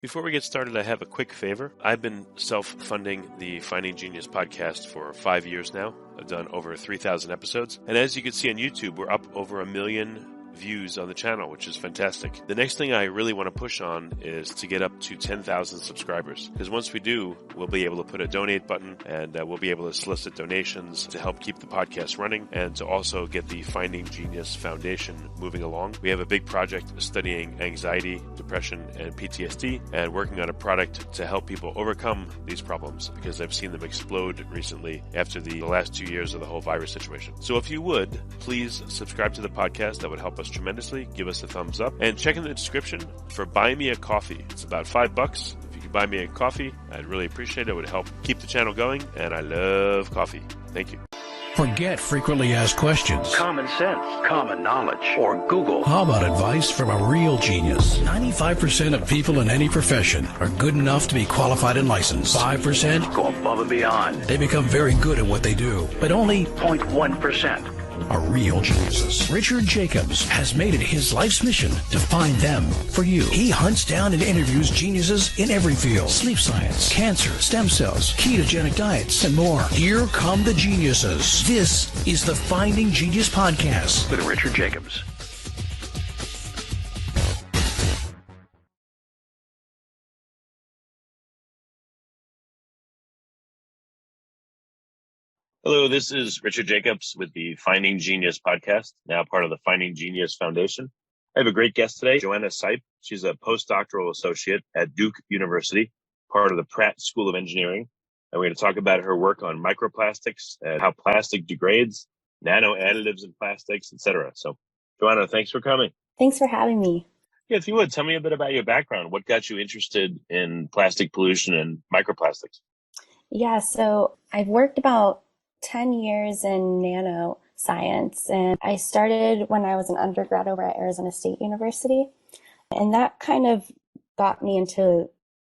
Before we get started, I have a quick favor. I've been self-funding the Finding Genius podcast for 5 years now. I've done over 3,000 episodes. And as you can see on YouTube, we're up over 1 million views on the channel, which is fantastic. The next thing I really want to push on is to get up to 10,000 subscribers. Because once we do, we'll be able to put a donate button and we'll be able to solicit donations to help keep the podcast running and to also get the Finding Genius Foundation moving along. We have a big project studying anxiety, depression, and PTSD and working on a product to help people overcome these problems because I've seen them explode recently after the last 2 years of the whole virus situation. So if you would, please subscribe to the podcast. That would help us tremendously. Give us a thumbs up and check in the description for Buy Me a Coffee. It's about $5. If you could buy me a coffee, I'd really appreciate it. It would help keep the channel going, and I love coffee. Thank you. Forget frequently asked questions, common sense, common knowledge, or Google. How about advice from a real genius? 95% of people in any profession are good enough to be qualified and licensed. 5% go above and beyond. They become very good at what they do, but only 0.1% are real geniuses. Richard Jacobs has made it his life's mission to find them for you. He hunts down and interviews geniuses in every field: sleep science, cancer, stem cells, ketogenic diets, and more. Here come the geniuses. This is the Finding Genius Podcast with Richard Jacobs. Hello, this is Richard Jacobs with the Finding Genius podcast, now part of the Finding Genius Foundation. I have a great guest today, Joana Sipe. She's a postdoctoral associate at Duke University, part of the Pratt School of Engineering. And we're going to talk about her work on microplastics and how plastic degrades, nano additives in plastics, etc. So, Joana, thanks for coming. Thanks for having me. Yeah, if you would, tell me a bit about your background. What got you interested in plastic pollution and microplastics? Yeah, so I've worked about 10 years in nanoscience, and I started when I was an undergrad over at Arizona State University, and that kind of got me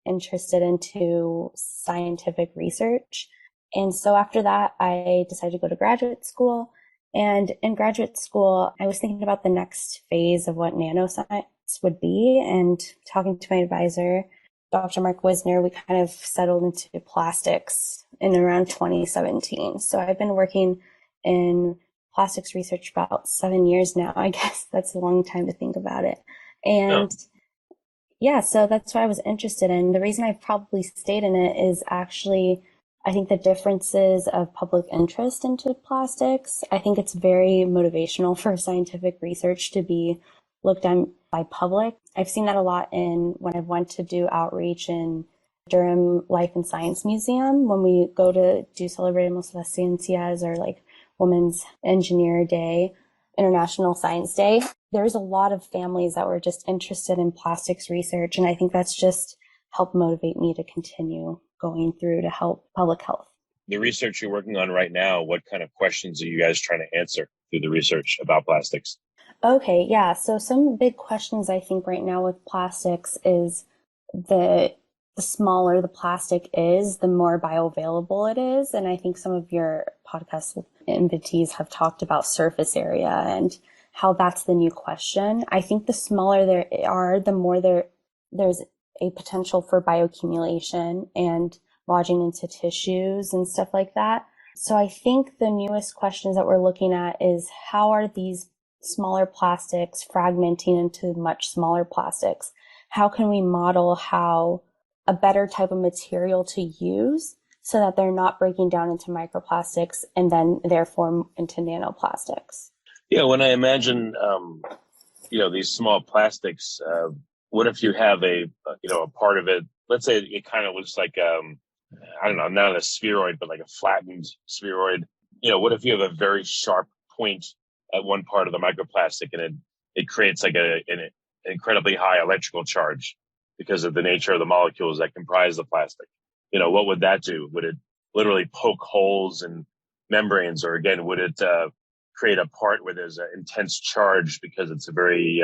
interested into scientific research. And so after that, I decided to go to graduate school, and in graduate school, I was thinking about the next phase of what nanoscience would be, and talking to my advisor, Dr. Mark Wisner, we kind of settled into plastics in around 2017. So I've been working in plastics research about 7 years now. I guess that's a long time to think about it. And yeah, so that's what I was interested in. The reason I've probably stayed in it is actually, I think the differences of public interest into plastics. I think it's very motivational for scientific research to be looked at by public. I've seen that a lot in when I've went to do outreach in Durham Life and Science Museum. When we go to do Celebremos las Ciencias or like Women's Engineer Day, International Science Day, there's a lot of families that were just interested in plastics research. And I think that's just helped motivate me to continue going through to help public health. The research you're working on right now, what kind of questions are you guys trying to answer through the research about plastics? Okay, yeah. So some big questions I think right now with plastics is the smaller the plastic is, the more bioavailable it is. And I think some of your podcast invitees have talked about surface area and how that's the new question. I think the smaller there are, the more there's a potential for bioaccumulation and lodging into tissues and stuff like that. So I think the newest questions that we're looking at is how are these smaller plastics fragmenting into much smaller plastics? How can we model how a better type of material to use so that they're not breaking down into microplastics and then therefore into nanoplastics? Yeah, when I imagine, these small plastics, what if you have a part of it, let's say it kind of looks like, I don't know, not a spheroid, but like a flattened spheroid. What if you have a very sharp point at one part of the microplastic and it creates like an incredibly high electrical charge because of the nature of the molecules that comprise the plastic? What would that do? Would it literally poke holes in membranes, or again, would it create a part where there's an intense charge because it's a very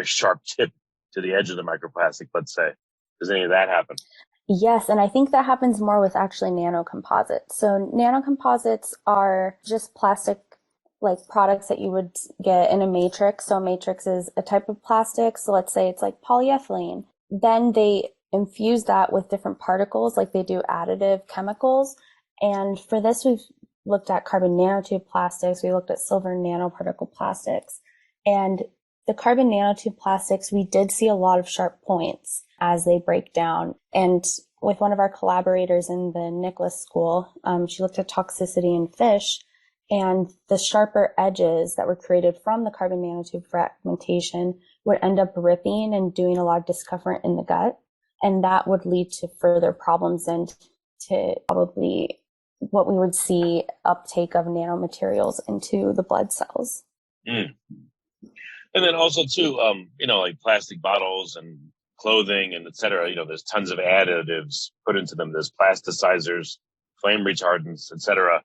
sharp tip to the edge of the microplastic, let's say? Does any of that happen? Yes, and I think that happens more with actually nanocomposites. So nanocomposites are just plastic like products that you would get in a matrix. So a matrix is a type of plastic. So let's say it's like polyethylene. then they infuse that with different particles, like they do additive chemicals. And for this, we've looked at carbon nanotube plastics. We looked at silver nanoparticle plastics. And the carbon nanotube plastics, we did see a lot of sharp points as they break down. And with one of our collaborators in the Nicholas School, she looked at toxicity in fish, and the sharper edges that were created from the carbon nanotube fragmentation would end up ripping and doing a lot of discomfort in the gut. And that would lead to further problems and to probably what we would see uptake of nanomaterials into the blood cells. Mm. And then also too, like plastic bottles and clothing and et cetera, there's tons of additives put into them. There's plasticizers, flame retardants, et cetera.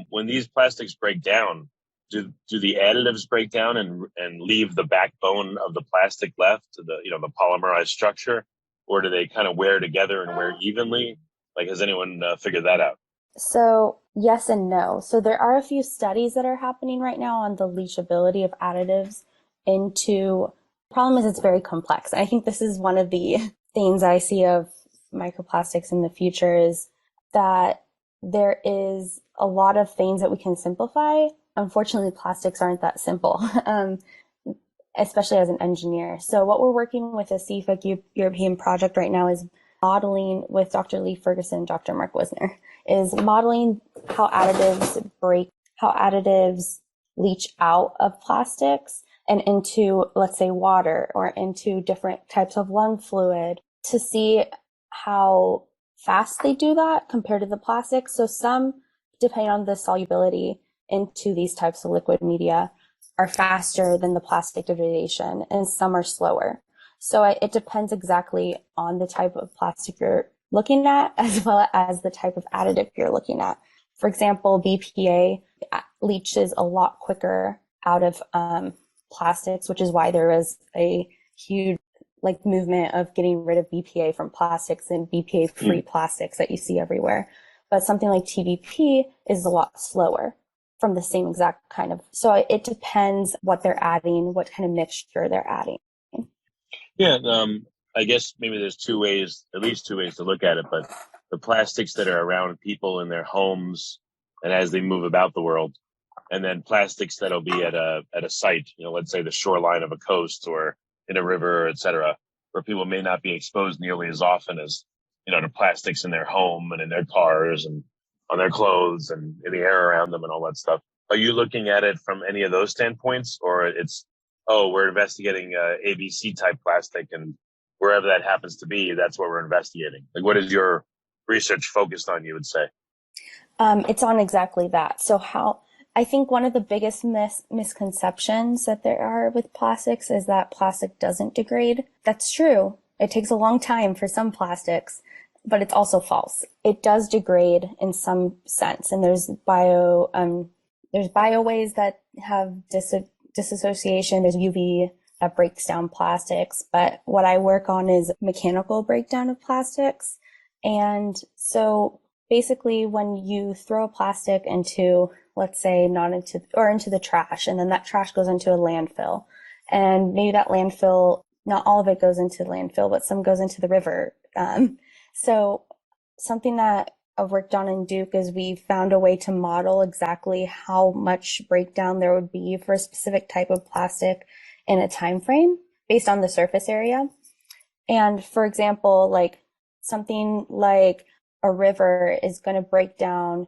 When these plastics break down, do the additives break down and leave the backbone of the plastic left, the polymerized structure, or do they kind of wear together and wear evenly? Like, has anyone figured that out? So yes and no. So there are a few studies that are happening right now on the leachability of additives into. The problem is it's very complex. I think this is one of the things I see of microplastics in the future is that there is a lot of things that we can simplify. Unfortunately, plastics aren't that simple, especially as an engineer. So what we're working with a Sipe European project right now is modeling with Dr. Lee Ferguson, Dr. Mark Wisner, is modeling how additives break, how additives leach out of plastics and into, let's say, water or into different types of lung fluid to see how fast they do that compared to the plastic. So some, depending on the solubility into these types of liquid media, are faster than the plastic degradation, and some are slower. So it depends exactly on the type of plastic you're looking at, as well as the type of additive you're looking at. For example, BPA leaches a lot quicker out of plastics, which is why there is a huge movement of getting rid of BPA from plastics and BPA-free plastics that you see everywhere. But something like TBP is a lot slower from the same exact kind of. So it depends what they're adding, what kind of mixture they're adding. Yeah, I guess maybe there's at least two ways to look at it. But the plastics that are around people in their homes and as they move about the world, and then plastics that'll be at a site, let's say the shoreline of a coast or in a river, et cetera, where people may not be exposed nearly as often as, to plastics in their home and in their cars and on their clothes and in the air around them and all that stuff. Are you looking at it from any of those standpoints, or it's, we're investigating ABC type plastic, and wherever that happens to be, that's what we're investigating? Like, what is your research focused on, you would say? It's on exactly that. So I think one of the biggest misconceptions that there are with plastics is that plastic doesn't degrade. That's true. It takes a long time for some plastics, but it's also false. It does degrade in some sense, and there's bio ways that have disassociation. There's UV that breaks down plastics, but what I work on is mechanical breakdown of plastics. And so basically when you throw a plastic into, let's say, into the trash, and then that trash goes into a landfill, and maybe that landfill, not all of it goes into the landfill, but some goes into the river. So something that I've worked on in Duke is we found a way to model exactly how much breakdown there would be for a specific type of plastic in a time frame based on the surface area. And for example, something like a river is going to break down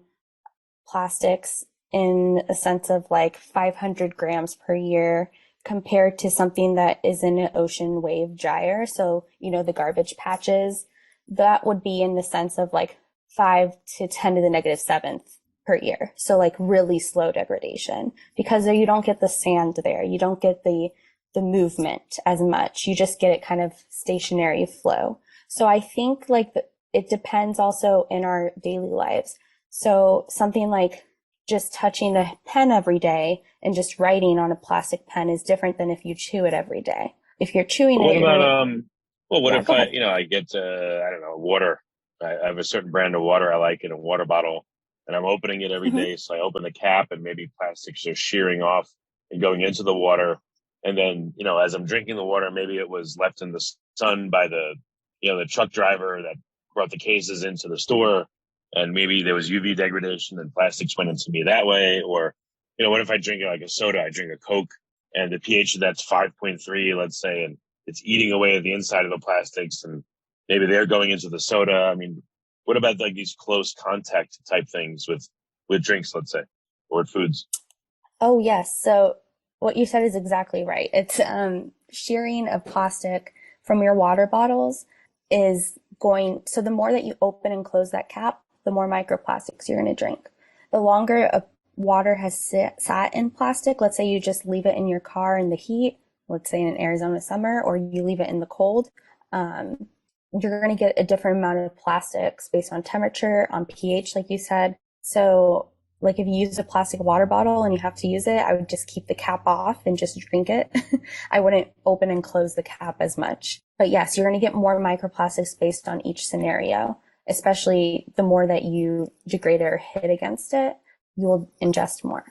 plastics in a sense of 500 grams per year compared to something that is in an ocean wave gyre. So, the garbage patches, that would be in the sense of 5 to 10 to the negative 7th per year. So really slow degradation, because you don't get the sand there. You don't get the movement as much. You just get it kind of stationary flow. So I think it depends also in our daily lives. So something like just touching a pen every day and just writing on a plastic pen is different than if you chew it every day. If you're chewing What it, about what if I get water? I have a certain brand of water I like in a water bottle, and I'm opening it every day. So I open the cap, and maybe plastics are shearing off and going into the water. And then, as I'm drinking the water, maybe it was left in the sun by the truck driver that brought the cases into the store, and maybe there was UV degradation and plastics went into me that way. Or, what if I drink like a soda, I drink a Coke, and the pH of that's 5.3, let's say, and it's eating away at the inside of the plastics, and maybe they're going into the soda. I mean, what about like these close contact type things with drinks, let's say, or with foods? Oh, yes. So what you said is exactly right. It's shearing of plastic from your water bottles is so the more that you open and close that cap, the more microplastics you're going to drink. The longer a water has sat in plastic, let's say you just leave it in your car in the heat, let's say in an Arizona summer, or you leave it in the cold, you're going to get a different amount of plastics based on temperature, on pH, like you said. So like if you use a plastic water bottle and you have to use it, I would just keep the cap off and just drink it. I wouldn't open and close the cap as much. But yes, you're going to get more microplastics based on each scenario, especially the more that you degrade or hit against it, you will ingest more.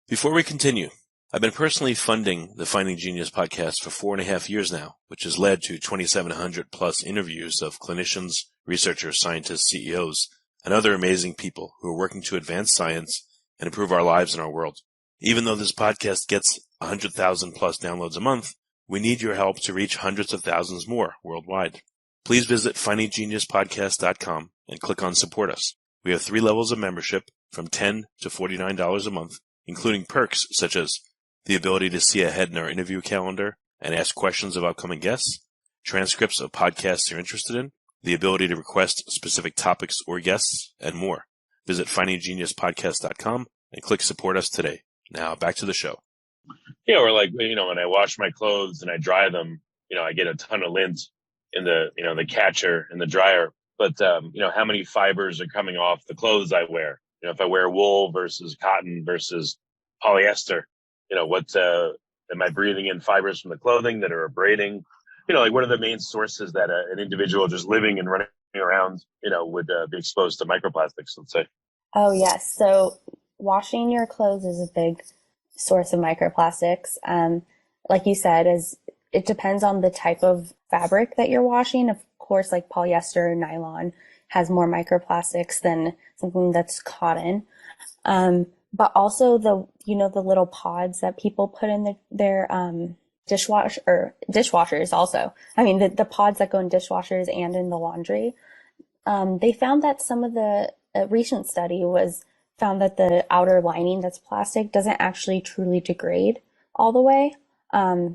Before we continue, I've been personally funding the Finding Genius podcast for 4.5 years now, which has led to 2,700 plus interviews of clinicians, researchers, scientists, CEOs, and other amazing people who are working to advance science and improve our lives and our world. Even though this podcast gets 100,000 plus downloads a month, we need your help to reach hundreds of thousands more worldwide. Please visit findinggeniuspodcast.com and click on Support Us. We have 3 levels of membership from $10 to $49 a month, including perks such as the ability to see ahead in our interview calendar and ask questions of upcoming guests, transcripts of podcasts you're interested in, the ability to request specific topics or guests, and more. Visit findinggeniuspodcast.com and click Support Us today. Now back to the show. Or like, when I wash my clothes and I dry them, I get a ton of lint in the catcher in the dryer. But, how many fibers are coming off the clothes I wear? If I wear wool versus cotton versus polyester, am I breathing in fibers from the clothing that are abrading? What are the main sources that an individual just living and running around, would be exposed to microplastics, let's say? Oh, yes. So washing your clothes is a big source of microplastics. Like you said, it depends on the type of fabric that you're washing. Of course, like polyester or nylon has more microplastics than something that's cotton. But also the little pods that people put in their dishwashers also. I mean, the pods that go in dishwashers and in the laundry. They found that some of a recent study found that the outer lining that's plastic doesn't actually truly degrade all the way.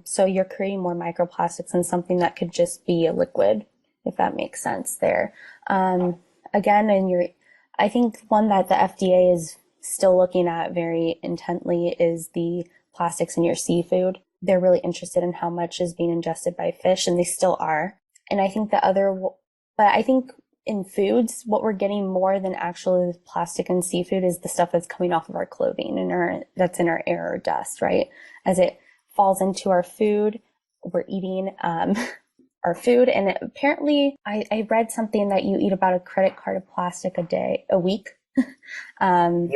So you're creating more microplastics than something that could just be a liquid, if that makes sense there. Again, I think one that the FDA is still looking at very intently is the plastics in your seafood. They're really interested in how much is being ingested by fish, and they still are. And I think but I think in foods, what we're getting more than actually plastic and seafood is the stuff that's coming off of our clothing and that's in our air or dust, right? As it falls into our food, we're eating our food. And apparently I read something that you eat about a credit card of plastic a week. Really?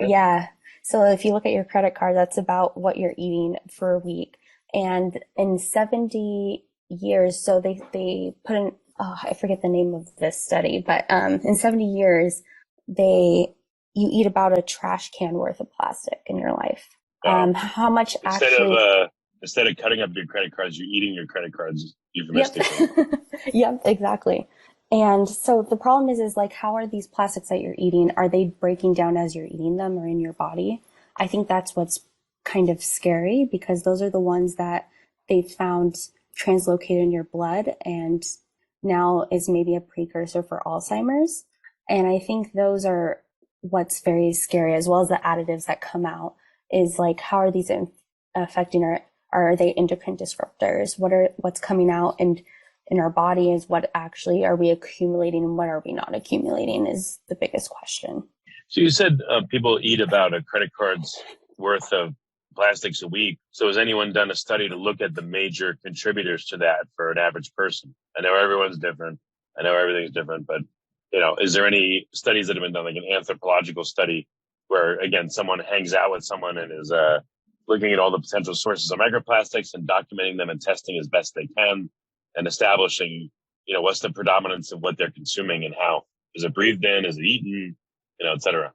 Yeah. So if you look at your credit card, that's about what you're eating for a week. And in 70 years, so they put in, I forget the name of this study, but in 70 years, you eat about a trash can worth of plastic in your life. How much instead of cutting up your credit cards, you're eating your credit cards euphemistically. Yep. Yep, exactly. And so the problem is like, how are these plastics that you're eating, are they breaking down as you're eating them or in your body? I think that's what's kind of scary, because those are the ones that they've found translocated in your blood and now is maybe a precursor for Alzheimer's. And I think those are what's very scary, as well as the additives that come out, is like, how are these affecting are they endocrine disruptors? What's coming out and in our body is what actually are we accumulating and what are we not accumulating is the biggest question. So you said people eat about a credit card's worth of plastics a week. So has anyone done a study to look at the major contributors to that for an average person? I know everyone's different. I know everything's different, but is there any studies that have been done, like an anthropological study where, again, someone hangs out with someone and is looking at all the potential sources of microplastics and documenting them and testing as best they can and establishing, what's the predominance of what they're consuming and how. Is it breathed in? Is it eaten? Et cetera.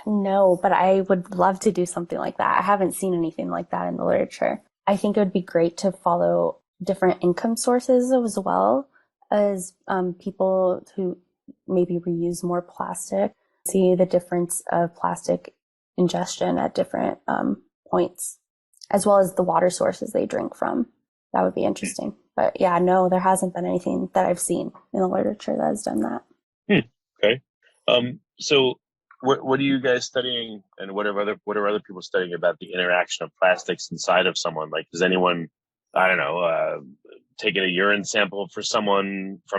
No, but I would love to do something like that. I haven't seen anything like that in the literature. I think it would be great to follow different income sources as well as people who maybe reuse more plastic, see the difference of plastic ingestion at different points, as well as the water sources they drink from. That would be interesting. But yeah, no, there hasn't been anything that I've seen in the literature that has done that. Okay. So what are you guys studying, and what are other people studying about the interaction of plastics inside of someone? Like, does anyone, I don't know, taking a urine sample from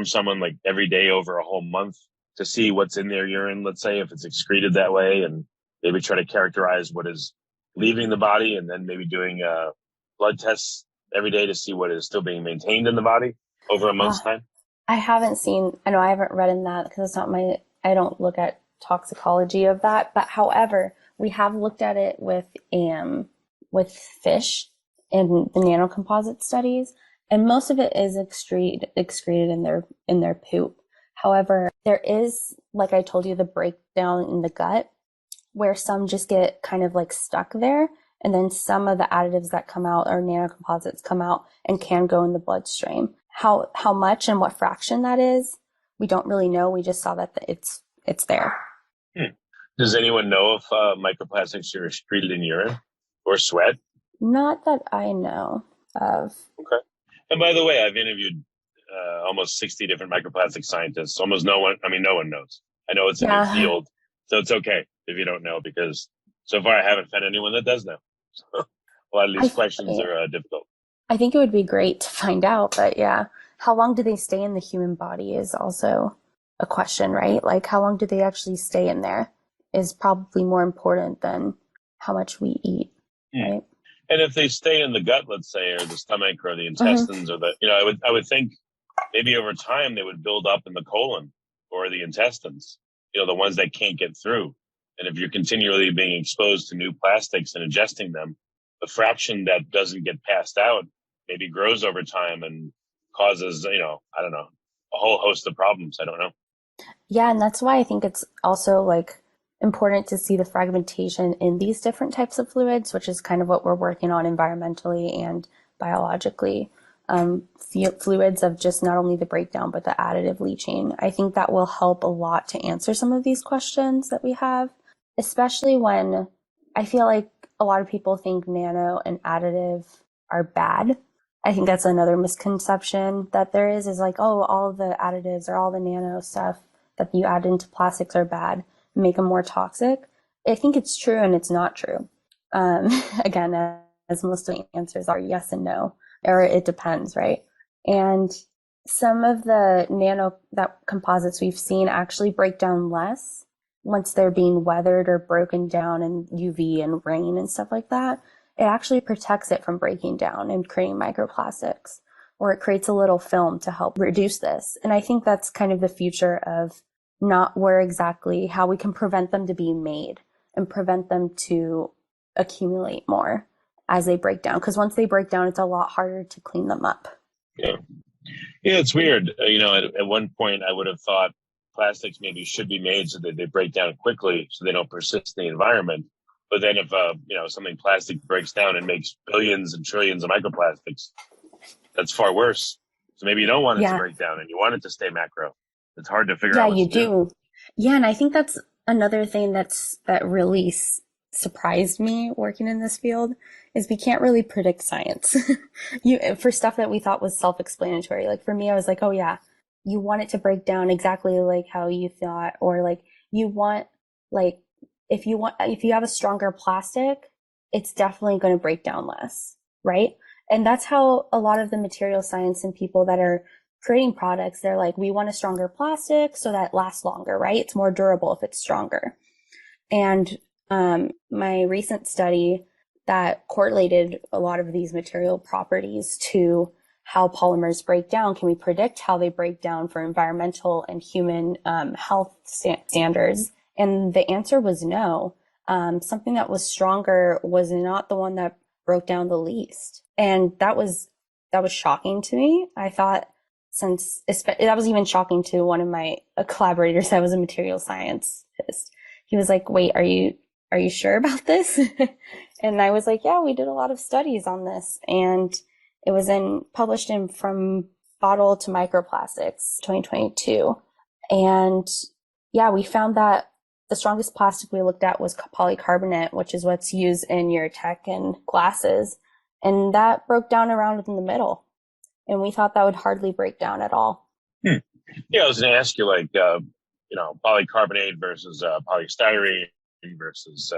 someone like every day over a whole month to see what's in their urine, let's say, if it's excreted that way, and maybe try to characterize what is leaving the body, and then maybe doing blood tests every day to see what is still being maintained in the body over a month's time? I haven't read in that because it's not I don't look at toxicology of that. But however, we have looked at it with fish in the nanocomposite studies, and most of it is excreted in their poop. However, there is, like I told you, the breakdown in the gut where some just get kind of like stuck there, and then some of the additives that come out or nanocomposites come out and can go in the bloodstream. How much and what fraction that is, we don't really know. We just saw that it's there. Does anyone know if microplastics are excreted in urine or sweat? Not that I know of. Okay. And by the way, I've interviewed almost 60 different microplastic scientists. Almost no one knows. I know it's a new field, so it's okay if you don't know, because so far I haven't found anyone that does know. So a lot of these questions are difficult. I think it would be great to find out, but yeah, how long do they stay in the human body is also a question, right? Like, how long do they actually stay in there is probably more important than how much we eat, right? And if they stay in the gut, let's say, or the stomach or the intestines, or I would think maybe over time they would build up in the colon or the intestines, the ones that can't get through. And if you're continually being exposed to new plastics and ingesting them, the fraction that doesn't get passed out maybe grows over time and causes, I don't know, a whole host of problems. I don't know. Yeah, and that's why I think it's also like important to see the fragmentation in these different types of fluids, which is kind of what we're working on environmentally and biologically. Fluids of just not only the breakdown, but the additive leaching. I think that will help a lot to answer some of these questions that we have, especially when I feel like a lot of people think nano and additive are bad. I think that's another misconception that there is like, oh, all the additives or all the nano stuff that you add into plastics are bad, make them more toxic. I think it's true and it's not true. Again, as most of the answers are yes and no, or it depends, right? And some of the composites we've seen actually break down less once they're being weathered or broken down in UV and rain and stuff like that. It actually protects it from breaking down and creating microplastics, or it creates a little film to help reduce this. And I think that's kind of the future of not how we can prevent them to be made and prevent them to accumulate more as they break down. Because once they break down, it's a lot harder to clean them up. Yeah, it's weird. At one point, I would have thought plastics maybe should be made so that they break down quickly so they don't persist in the environment. But then if, something plastic breaks down and makes billions and trillions of microplastics, that's far worse. So maybe you don't want it to break down and you want it to stay macro. It's hard to figure out what to do. Yeah, you do. Yeah, and I think that's another thing that really surprised me working in this field is we can't really predict science. For stuff that we thought was self-explanatory. Like for me, I was like, oh yeah, you want it to break down exactly like how you thought, or like you want, like, if you have a stronger plastic, it's definitely going to break down less, right? And that's how a lot of the material science and people that are creating products, they're like, we want a stronger plastic so that it lasts longer, right? It's more durable if it's stronger. And my recent study that correlated a lot of these material properties to how polymers break down, can we predict how they break down for environmental and human health standards? And the answer was no. Something that was stronger was not the one that broke down the least. And that was shocking to me. I thought that was even shocking to one of my collaborators that was a material scientist. He was like, wait, are you sure about this? And I was like, yeah, we did a lot of studies on this. And it was published in From Bottle to Microplastics 2022. And yeah, we found that the strongest plastic we looked at was polycarbonate, which is what's used in your tech and glasses. And that broke down around in the middle. And we thought that would hardly break down at all. Yeah, I was going to ask you, like, polycarbonate versus polystyrene versus,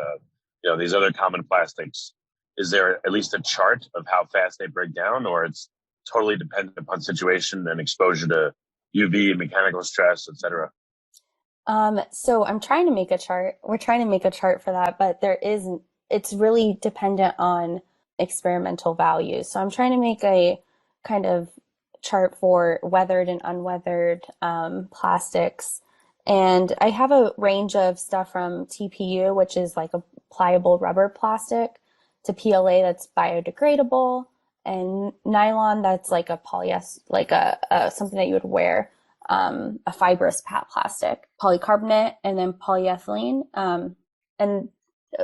these other common plastics. Is there at least a chart of how fast they break down, or it's totally dependent upon situation and exposure to UV, mechanical stress, et cetera? So I'm trying to make a chart. We're trying to make a chart for that, but it's really dependent on experimental values. So I'm trying to make a kind of chart for weathered and unweathered plastics. And I have a range of stuff from TPU, which is like a pliable rubber plastic, to PLA that's biodegradable, and nylon that's like a polyester, like a something that you would wear, a fibrous plastic, polycarbonate, and then polyethylene. And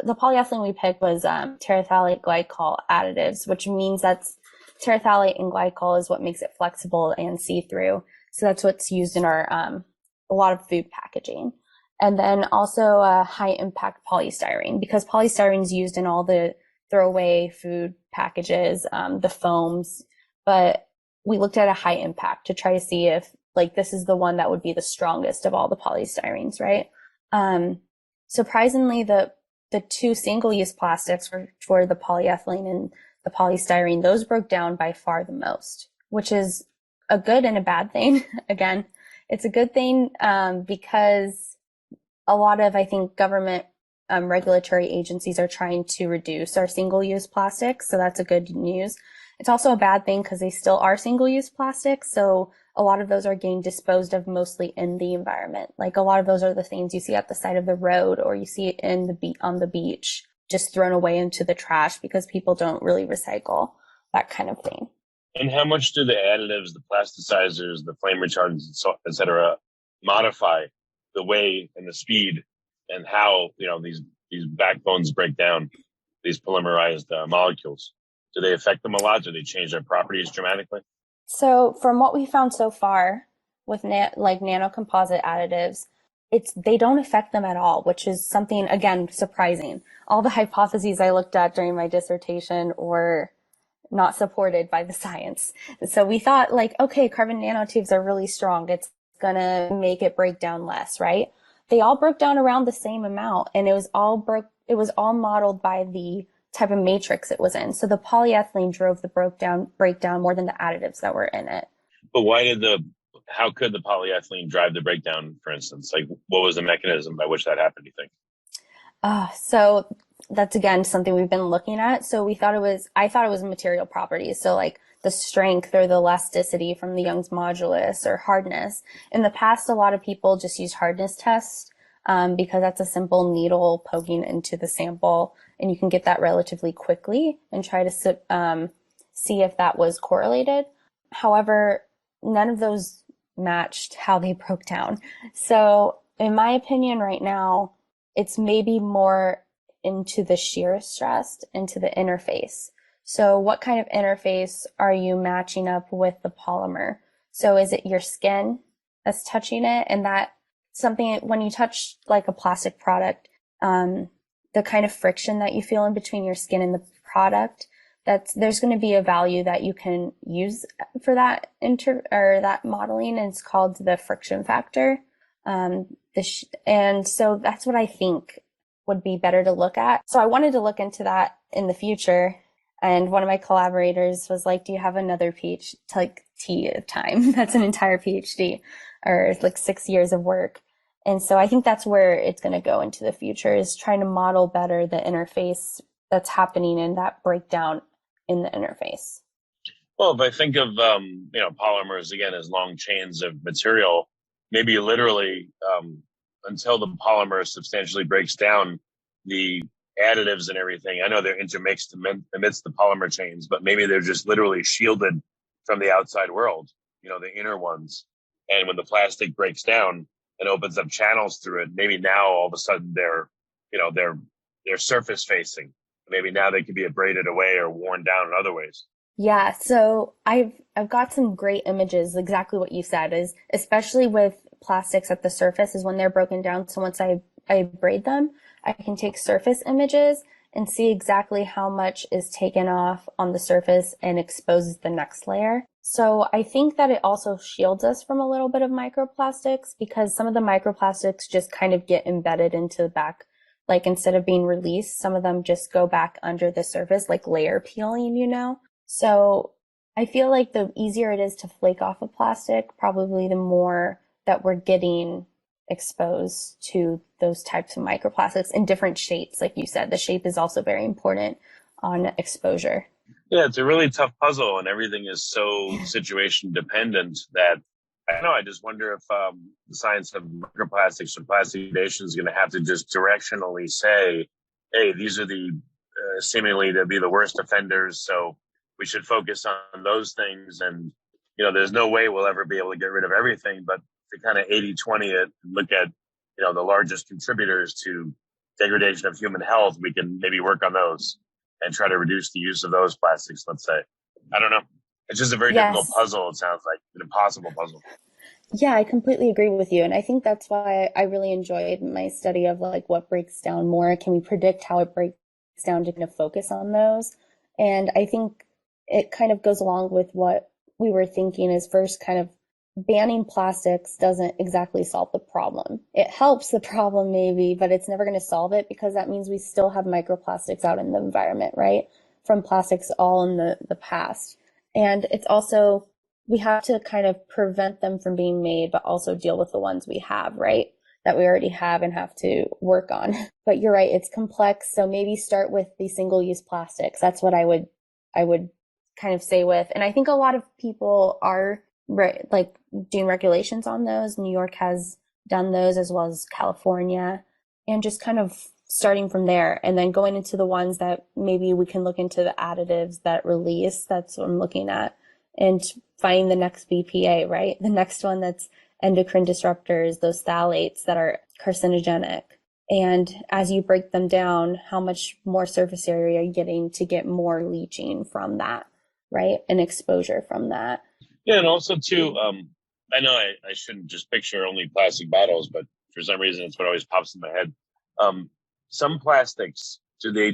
the polyethylene we picked was terephthalate glycol additives, which means that's terephthalate and glycol is what makes it flexible and see-through. So that's what's used in our a lot of food packaging. And then also high impact polystyrene, because polystyrene is used in all the throwaway food packages, the foams. But we looked at a high impact to try to see if like this is the one that would be the strongest of all the polystyrenes, right? Surprisingly, the two single-use plastics for the polyethylene and the polystyrene, those broke down by far the most, which is a good and a bad thing. Again, it's a good thing because a lot of, I think, government regulatory agencies are trying to reduce our single-use plastics, so that's a good news. It's also a bad thing because they still are single-use plastics, so a lot of those are getting disposed of mostly in the environment. Like a lot of those are the things you see at the side of the road, or you see it on the beach, just thrown away into the trash because people don't really recycle, that kind of thing. And how much do the additives, the plasticizers, the flame retardants, et cetera, modify the way and the speed and how, these backbones break down, these polymerized molecules? Do they affect them a lot? Do they change their properties dramatically? So from what we found so far with nanocomposite additives, they don't affect them at all, which is something, again, surprising. All the hypotheses I looked at during my dissertation were not supported by the science. So we thought okay, carbon nanotubes are really strong. It's going to make it break down less, right? They all broke down around the same amount, and it was all modeled by the type of matrix it was in. So the polyethylene drove the breakdown more than the additives that were in it. But how could the polyethylene drive the breakdown, for instance? Like, what was the mechanism by which that happened, do you think? So that's, again, something we've been looking at. So I thought it was material properties. So like the strength or the elasticity from the Young's modulus or hardness. In the past, a lot of people just use hardness tests because that's a simple needle poking into the sample, and you can get that relatively quickly and try to see if that was correlated. However, none of those matched how they broke down. So in my opinion right now, it's maybe more into the shear stress, into the interface. So what kind of interface are you matching up with the polymer? So is it your skin that's touching it? And that something, when you touch like a plastic product, the kind of friction that you feel in between your skin and the product, there's going to be a value that you can use for that that modeling, and it's called the friction factor. And so that's what I think would be better to look at. So I wanted to look into that in the future. And one of my collaborators was like, do you have another PhD time? That's an entire PhD, or like 6 years of work. And so I think that's where it's going to go into the future, is trying to model better the interface that's happening in that breakdown in the interface. Well, if I think of, polymers, again, as long chains of material, maybe literally until the polymer substantially breaks down, the additives and everything, I know they're intermixed amidst the polymer chains, but maybe they're just literally shielded from the outside world, the inner ones. And when the plastic breaks down and opens up channels through it, maybe now all of a sudden they're surface facing. Maybe now they could be abraded away or worn down in other ways. Yeah, so I've got some great images, exactly what you said, is especially with plastics at the surface is when they're broken down. So once I braid them, I can take surface images and see exactly how much is taken off on the surface and exposes the next layer. So I think that it also shields us from a little bit of microplastics because some of the microplastics just kind of get embedded into the back. Like instead of being released, some of them just go back under the surface, like layer peeling. So I feel like the easier it is to flake off a plastic, probably the more that we're getting exposed to those types of microplastics in different shapes. Like you said, the shape is also very important on exposure. Yeah, it's a really tough puzzle and everything is so situation dependent that I just wonder if the science of microplastics or plastic degradation is going to have to just directionally say, hey, these are the seemingly to be the worst offenders. So we should focus on those things. And, there's no way we'll ever be able to get rid of everything, but to kind of 80-20 it and look at, the largest contributors to degradation of human health, we can maybe work on those and try to reduce the use of those plastics, let's say. I don't know. It's just a very difficult puzzle. It sounds like an impossible puzzle. Yeah, I completely agree with you. And I think that's why I really enjoyed my study of like what breaks down more. Can we predict how it breaks down to kind of focus on those? And I think it kind of goes along with what we were thinking is first kind of banning plastics doesn't exactly solve the problem. It helps the problem maybe, but it's never going to solve it because that means we still have microplastics out in the environment, right? From plastics all in the past. And it's also, we have to kind of prevent them from being made, but also deal with the ones we have, right? That we already have and have to work on. But you're right, it's complex. So maybe start with the single-use plastics. That's what I would kind of say with. And I think a lot of people are like doing regulations on those. New York has done those as well as California, and just kind of starting from there and then going into the ones that maybe we can look into the additives that release. That's what I'm looking at, and finding the next BPA, right? The next one that's endocrine disruptors, those phthalates that are carcinogenic. And as you break them down, how much more surface area are you getting to get more leaching from that, right? And exposure from that. Yeah, and also too, I know I shouldn't just picture only plastic bottles, but for some reason it's what always pops in my head. Some plastics, they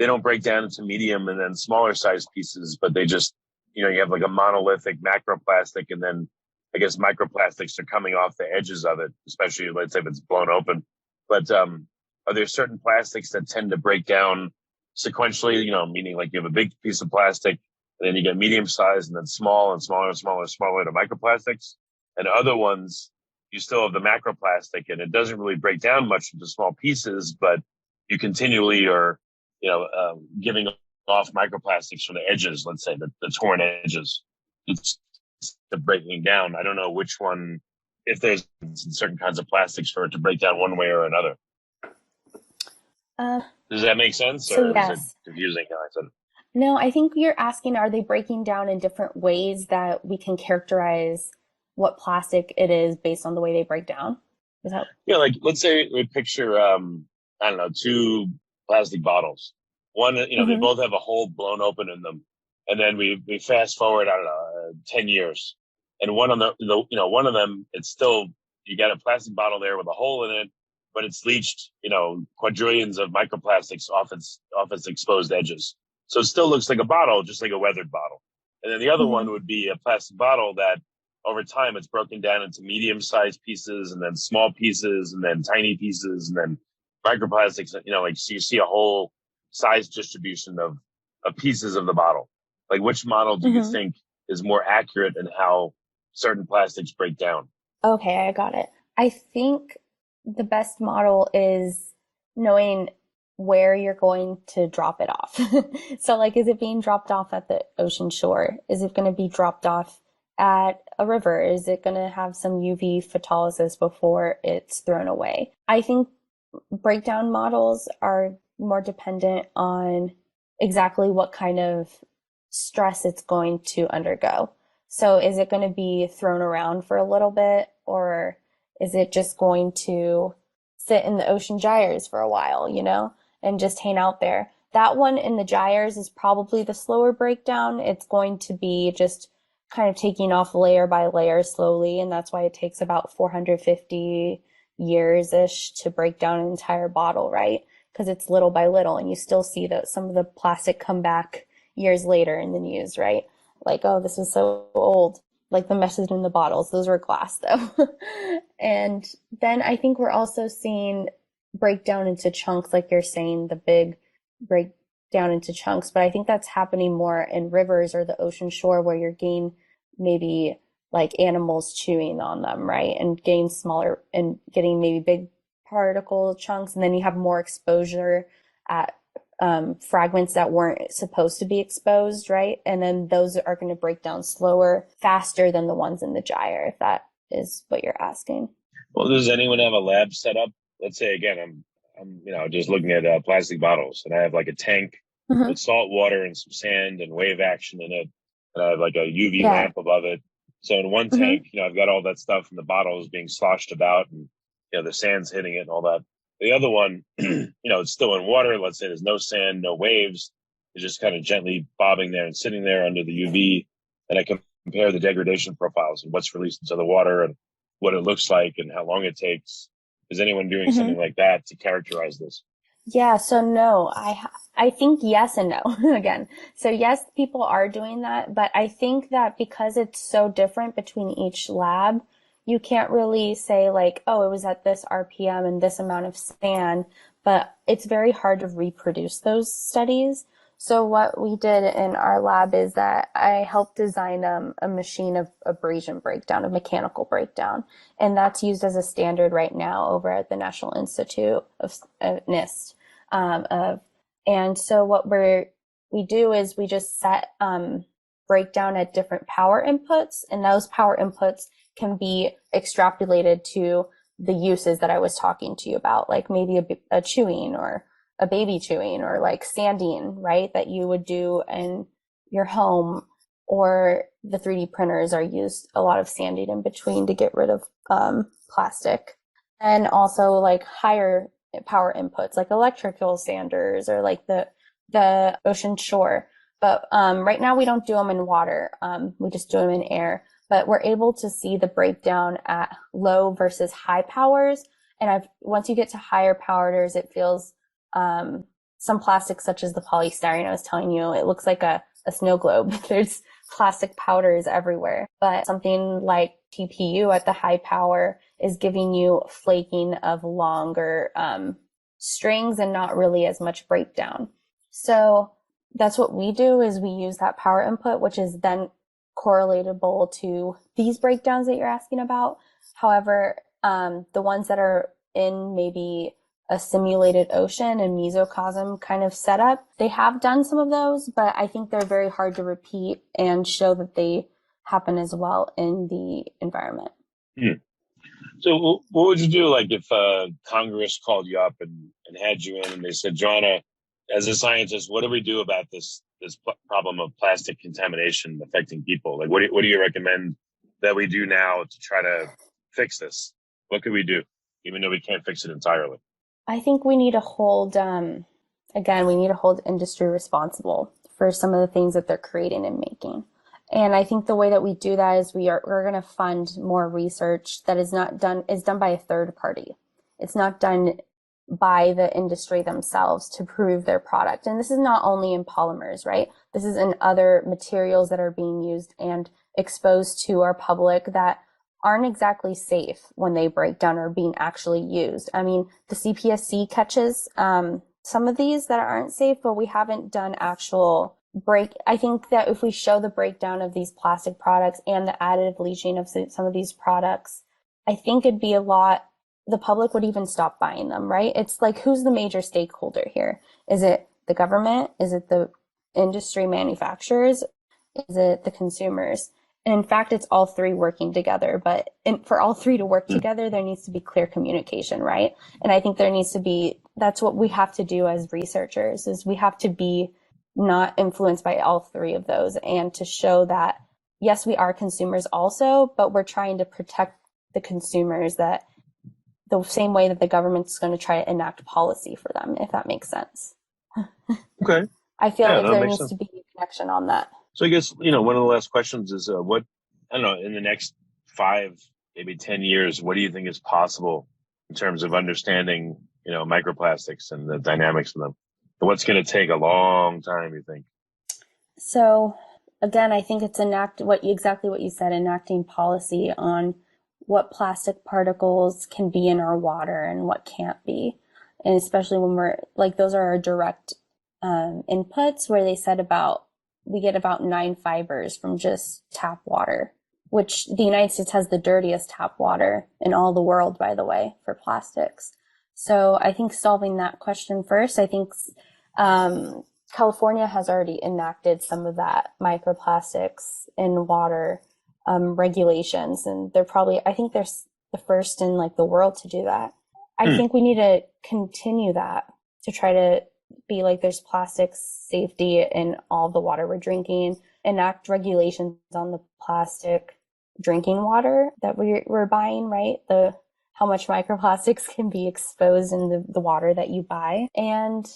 don't break down into medium and then smaller size pieces, but they just, you have like a monolithic macroplastic, and then I guess microplastics are coming off the edges of it, especially let's say if it's blown open. But are there certain plastics that tend to break down sequentially, meaning like you have a big piece of plastic, and then you get medium size and then small and smaller and smaller and smaller to microplastics. And other ones, you still have the macroplastic and it doesn't really break down much into small pieces, but you continually are, giving off microplastics from the edges, let's say the torn edges. It's the breaking down. I don't know which one, if there's certain kinds of plastics for it to break down one way or another. Does that make sense? Or yes. Is it confusing how I said it? No, I think you're asking, are they breaking down in different ways that we can characterize what plastic it is based on the way they break down? Is that? Yeah, like let's say we picture, I don't know, two plastic bottles. One, they both have a hole blown open in them. And then we fast forward, I don't know, 10 years. And one of one of them, it's still, you got a plastic bottle there with a hole in it, but it's leached, quadrillions of microplastics off its exposed edges. So it still looks like a bottle, just like a weathered bottle. And then the other one would be a plastic bottle that over time it's broken down into medium-sized pieces and then small pieces and then tiny pieces and then microplastics, so you see a whole size distribution of pieces of the bottle. Like which model do you think is more accurate in how certain plastics break down? Okay, I got it. I think the best model is knowing where you're going to drop it off. So like, is it being dropped off at the ocean shore? Is it going to be dropped off at a river? Is it going to have some UV photolysis before it's thrown away? I think breakdown models are more dependent on exactly what kind of stress it's going to undergo. So is it going to be thrown around for a little bit, or is it just going to sit in the ocean gyres for a while, and just hang out there? That one in the gyres is probably the slower breakdown. It's going to be just kind of taking off layer by layer slowly, and that's why it takes about 450 years-ish to break down an entire bottle, right? Because it's little by little, and you still see that some of the plastic come back years later in the news, right? Like, oh, this is so old. Like the meshes in the bottles, those were glass though. And then I think we're also seeing breakdown into chunks, like you're saying, the big breakdown into chunks. But I think that's happening more in rivers or the ocean shore, where you're getting maybe like animals chewing on them, right? And getting smaller and getting maybe big particle chunks. And then you have more exposure at fragments that weren't supposed to be exposed, right? And then those are going to break down slower, faster than the ones in the gyre, if that is what you're asking. Well, does anyone have a lab set up? Let's say, again, I'm just looking at plastic bottles, and I have like a tank with salt water and some sand and wave action in it, and I have like a UV lamp above it. So in one tank, I've got all that stuff, and the bottles being sloshed about, and the sand's hitting it and all that. The other one, it's still in water. Let's say there's no sand, no waves. It's just kind of gently bobbing there and sitting there under the UV. And I can compare the degradation profiles and what's released into the water and what it looks like and how long it takes. Is anyone doing something like that to characterize this? Yeah, so no, I think yes and no again. So yes, people are doing that, but I think that because it's so different between each lab, you can't really say like, oh, it was at this RPM and this amount of sand, but it's very hard to reproduce those studies. So what we did in our lab is that I helped design a machine of abrasion breakdown, a mechanical breakdown. And that's used as a standard right now over at the National Institute of NIST. And so what we do is we just set breakdown at different power inputs, and those power inputs can be extrapolated to the uses that I was talking to you about, like maybe a chewing or a baby chewing, or like sanding, right? That you would do in your home, or the 3D printers are used a lot of sanding in between to get rid of plastic. And also like higher power inputs, like electrical sanders or like the ocean shore. But right now we don't do them in water. We just do them in air. But we're able to see the breakdown at low versus high powers. And once you get to higher powers, it feels some plastics, such as the polystyrene I was telling you, it looks like a snow globe. There's plastic powders everywhere. But something like TPU at the high power is giving you flaking of longer strings and not really as much breakdown. So that's what we do, is we use that power input, which is then correlatable to these breakdowns that you're asking about. However, the ones that are in maybe a simulated ocean and mesocosm kind of setup, they have done some of those, but I think they're very hard to repeat and show that they happen as well in the environment. So what would you do, like, if Congress called you up and had you in and they said, Joanna, as a scientist, what do we do about this problem of plastic contamination affecting people? Like, what do you recommend that we do now to try to fix this? What could we do, even though we can't fix it entirely? I think we need to hold, we need to hold industry responsible for some of the things that they're creating and making. And I think the way that we do that is we're going to fund more research that is done by a third party. It's not done by the industry themselves to prove their product. And this is not only in polymers, right? This is in other materials that are being used and exposed to our public that aren't exactly safe when they break down or being actually used. I mean, the CPSC catches some of these that aren't safe, but we haven't done actual I think that if we show the breakdown of these plastic products and the additive leaching of some of these products, I think it'd be the public would even stop buying them, right? It's like, who's the major stakeholder here? Is it the government? Is it the industry manufacturers? Is it the consumers? And in fact, it's all three working together. But for all three to work together, there needs to be clear communication, right? And I think there needs to be that's what we have to do as researchers, is we have to be not influenced by all three of those, and to show that, yes, we are consumers also, but we're trying to protect the consumers that the same way that the government's going to try to enact policy for them, if that makes sense. Okay. I feel like there makes needs sense. to be a connection on that. So I guess, one of the last questions is what, I don't know, in the next 5, maybe 10 years, what do you think is possible in terms of understanding, microplastics and the dynamics of them? What's going to take a long time, you think? So again, I think it's exactly what you said, enacting policy on what plastic particles can be in our water and what can't be. And especially when we're like, those are our direct inputs, where they said we get about 9 fibers from just tap water, which the United States has the dirtiest tap water in all the world, by the way, for plastics. So I think solving that question first, I think California has already enacted some of that microplastics in water regulations, and I think they're the first in like the world to do that. I think we need to continue that to try to be like, there's plastics safety in all the water we're drinking, enact regulations on the plastic drinking water that we're buying, right? How much microplastics can be exposed in the water that you buy. And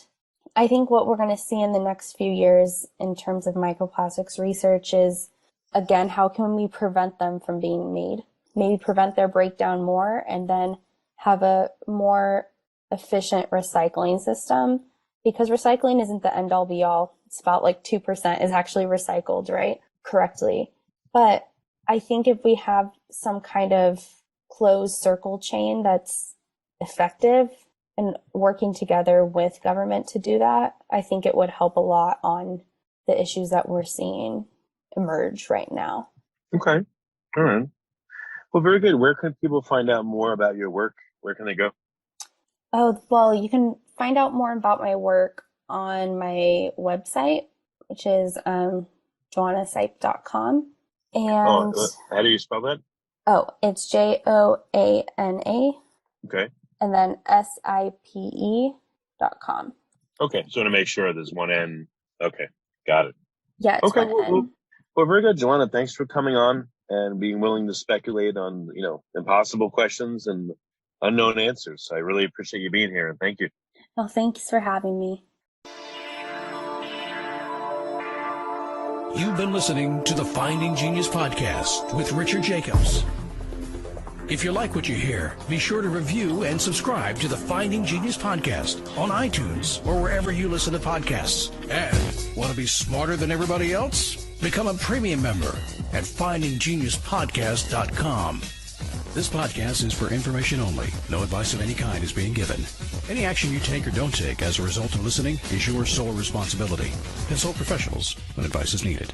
I think what we're going to see in the next few years in terms of microplastics research is, again, how can we prevent them from being made? Maybe prevent their breakdown more, and then have a more efficient recycling system, because recycling isn't the end all be all. It's about like 2% is actually recycled, right? Correctly. But I think if we have some kind of closed circle chain that's effective and working together with government to do that, I think it would help a lot on the issues that we're seeing emerge right now. Okay. All right. Well, very good. Where can people find out more about your work? Where can they go? Oh, well, you can find out more about my work on my website, which is joanasipe.com. And how do you spell that? Oh, it's JOANA. Okay. And then SIPE.com. Okay. So to make sure there's one N. Okay. Got it. Yeah, it's okay. one N. Well, very good, Joanna. Thanks for coming on and being willing to speculate on, impossible questions and unknown answers. I really appreciate you being here, and thank you. Well, thanks for having me. You've been listening to the Finding Genius podcast with Richard Jacobs. If you like what you hear, be sure to review and subscribe to the Finding Genius podcast on iTunes or wherever you listen to podcasts. And want to be smarter than everybody else? Become a premium member at findinggeniuspodcast.com. This podcast is for information only. No advice of any kind is being given. Any action you take or don't take as a result of listening is your sole responsibility. Consult professionals when advice is needed.